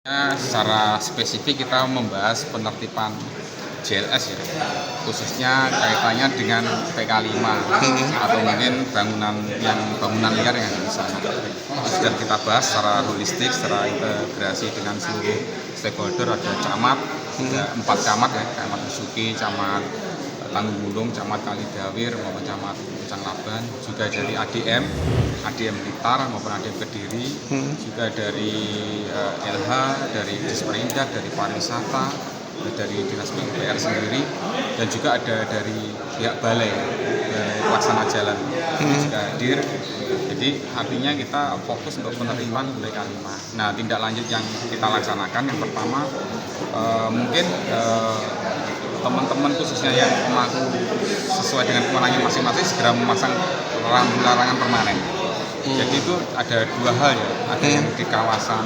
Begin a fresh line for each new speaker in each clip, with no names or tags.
Secara spesifik kita membahas penertiban JLS ya, khususnya kaitannya dengan PK5 atau mungkin bangunan liar yang ada di sana. Sudah kita bahas secara holistik, secara integrasi dengan seluruh stakeholder, ada camat, ada 4 camat ya, camat Besuki, camat Tanggung Gunung, camat Kalidawir maupun camat Pucang Laban, juga dari ADM Blitar maupun ADM Kediri, juga dari LH, dari Disperindak, dari pariwisata, dari Dinas PUPR sendiri, dan juga ada dari pihak balai pelaksana jalan juga hadir. Jadi artinya kita fokus untuk penerimaan PK5. Nah, tindak lanjut yang kita laksanakan yang pertama mungkin teman-teman khususnya yang pemangku sesuai dengan kewenangan masing-masing segera memasang rambu larangan permanen. Jadi itu ada 2 hal ya, ada yang di kawasan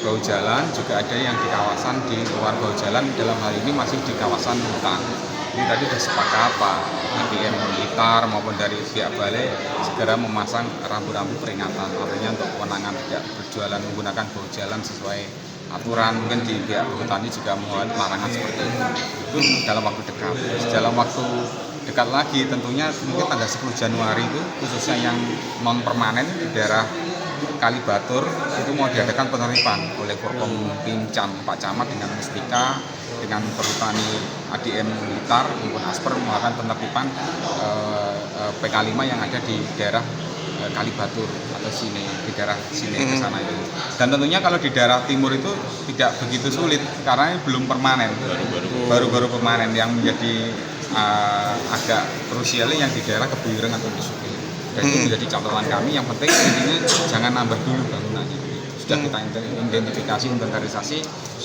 bahu jalan, juga ada yang di kawasan di luar bahu jalan. Dalam hal ini masih di kawasan hutan. Ini tadi sudah sepakat Pak ADM Blitar maupun dari pihak balai segera memasang rambu-rambu peringatan, artinya untuk kewenangan tidak berjualan menggunakan bahu jalan sesuai aturan. Mungkin di pihak Perhutani juga membuat larangan seperti itu dalam waktu dekat. Dalam waktu dekat lagi tentunya mungkin tanggal 10 Januari itu khususnya yang non permanen di daerah Kalibatur itu mau diadakan penerimaan oleh Forkom Pincam Pak Camat dengan Mustika, dengan Perhutani ADM Blitar maupun Asper melakukan penertiban PK5 yang ada di daerah Kalibatur atau Sine, di daerah Sine ke sana itu. Dan tentunya kalau di daerah timur itu tidak begitu sulit karena ini belum permanen, baru-baru permanen. Yang menjadi agak krusial yang di daerah Kebuyureng atau Besuki. Dan itu menjadi catatan kami. Yang penting intinya jangan nambah dulu bangunannya. Sudah kita identifikasi, inventarisasi.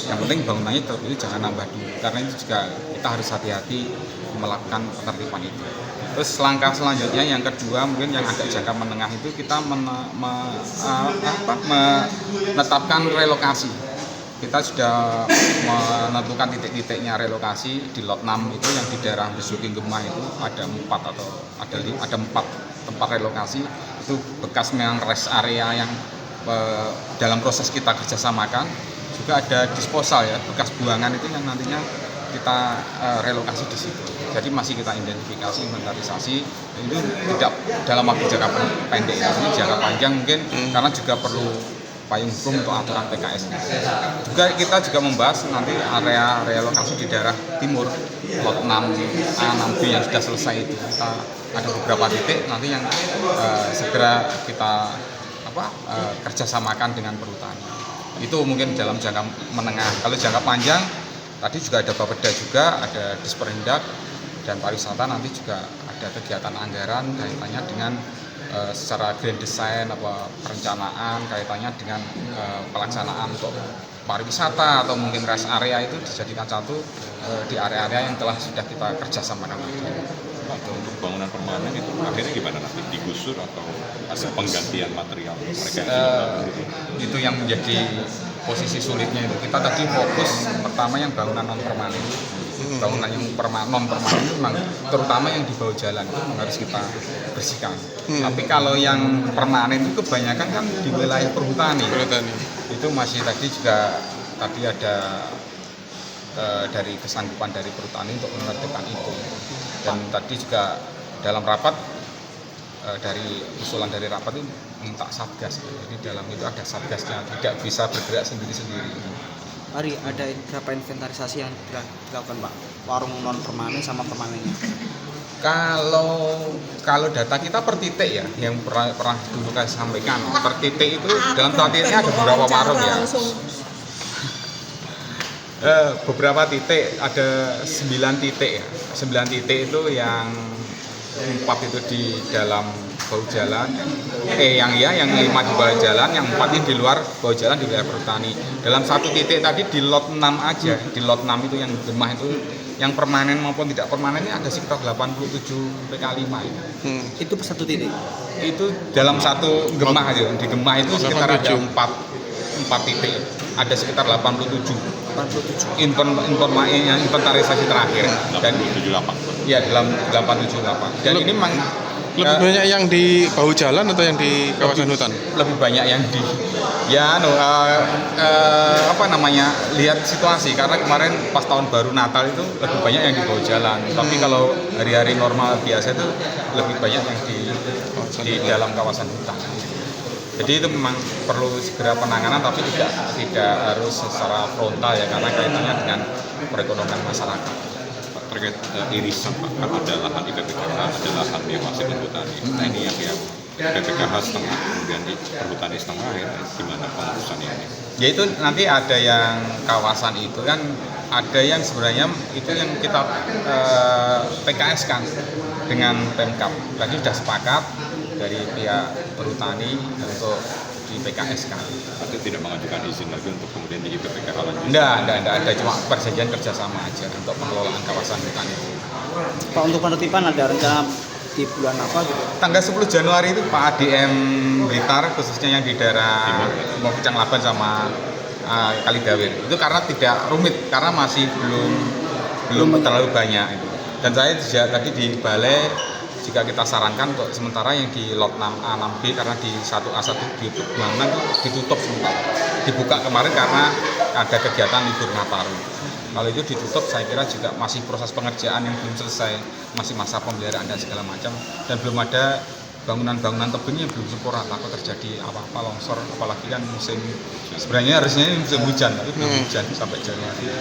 Yang penting bangunannya itu jangan nambah dulu, karena itu juga kita harus hati-hati melakukan penertiban itu. Terus langkah selanjutnya yang kedua mungkin yang agak jangka menengah itu kita menetapkan relokasi. Kita sudah menentukan titik-titiknya relokasi di lot 6 itu yang di daerah Besuki Gemah itu ada 4 tempat relokasi. Itu bekas memang rest area yang dalam proses kita kerjasamakan. Juga ada disposal ya, bekas buangan itu yang nantinya kita relokasi di situ. Jadi masih kita identifikasi, inventarisasi. Itu tidak dalam waktu jangka pendek, ini jangka panjang mungkin karena juga perlu payung hukum untuk aturan PKS. Juga kita juga membahas nanti area relokasi di daerah timur, lot 6A, 6B yang sudah selesai itu. Kita ada beberapa titik nanti yang segera kita kerjasamakan dengan Perhutani. Itu mungkin dalam jangka menengah. Kalau jangka panjang, tadi juga ada Bapeda juga, ada Disperindak dan pariwisata, nanti juga ada kegiatan anggaran kaitannya dengan secara grand design perencanaan kaitannya dengan pelaksanaan untuk pariwisata atau mungkin rest area itu dijadikan satu di area-area yang telah sudah kita kerjasamakan tadi.
Untuk bangunan permanen itu akhirnya gimana nanti, digusur atau ada penggantian material mereka
itu yang menjadi posisi sulitnya itu. Kita tadi fokus pertama yang bangunan non permanen. Bangunan yang non permanen itu memang terutama yang di bawah jalan itu harus kita bersihkan. Tapi kalau yang permanen itu kebanyakan kan di wilayah Perhutani. Itu masih tadi juga ada dari kesanggupan dari Perhutani untuk menertibkan itu. Dan tadi juga dalam rapat dari usulan dari rapat itu minta satgas. Jadi dalam itu ada satgasnya, tidak bisa bergerak sendiri-sendiri.
Hari ada berapa inventarisasi yang dilakukan Pak? Warung non permanen sama permanennya?
Kalau data kita per titik ya, yang pernah dulu saya sampaikan, per titik itu dalam satu titiknya ada beberapa warung ya. Beberapa titik, ada 9 titik ya. 9 titik itu yang 4 itu di dalam bahu jalan, yang 5 di bawah jalan, yang 4 ini di luar bahu jalan di wilayah Perhutani. Dalam satu titik tadi di lot 6 aja, di lot 6 itu yang Gemah itu, yang permanen maupun tidak permanen ini ada sekitar 87 PK5 itu.
Itu per satu titik?
Itu dalam satu Gemah aja, di Gemah itu sekitar ada 4 titik, ada sekitar 87 inventarisasi terakhir. Dan
87 lapak.
Ya, dalam 87 lapak. Dan ini memang
lebih banyak yang di bahu jalan atau yang di kawasan hutan?
Lebih banyak Ya, apa namanya, lihat situasi karena kemarin pas tahun baru Natal itu lebih banyak yang di bawah jalan. Tapi kalau hari-hari normal biasa itu lebih banyak yang di dalam kawasan hutan. Jadi itu memang perlu segera penanganan, tapi tidak harus secara frontal ya, karena kaitannya dengan perekonomian masyarakat.
Pak, terkait irisan Pak, kan ada lahan IPPKH, ada lahan yang masih berhutani. Nah ini yang IPPKH setengah, kemudian perhutani setengah, ya gimana pengurusannya ini?
Ya itu nanti ada yang kawasan itu kan, ada yang sebenarnya itu yang kita PKS kan dengan Pemkab. Tadi sudah sepakat dari pihak perhutani untuk di PKS kan.
Berarti tidak mengajukan izin lagi untuk kemudian di IPPKH lagi?
Enggak ada, cuma perjanjian kerjasama aja untuk pengelolaan kawasan hutan itu.
Pak, untuk penertiban ada rencana di bulan apa gitu?
Tanggal 10 Januari itu Pak ADM Blitar, khususnya yang di daerah Pucang Laban sama Kalidawir, itu karena tidak rumit, karena masih belum terlalu banyak itu. Dan saya juga tadi di balai jika kita sarankan untuk sementara yang di lot 6A 6B, karena di 1A 1B itu bangunan ditutup sementara, dibuka kemarin karena ada kegiatan libur Nataru. Kalau itu ditutup, saya kira juga masih proses pengerjaan yang belum selesai, masih masa pemeliharaan dan segala macam, dan belum ada bangunan-bangunan tebing yang belum sempurna, takut terjadi apa-apa longsor, apalagi kan musim, sebenarnya harusnya ini musim hujan, tapi belum hujan sampai Januari.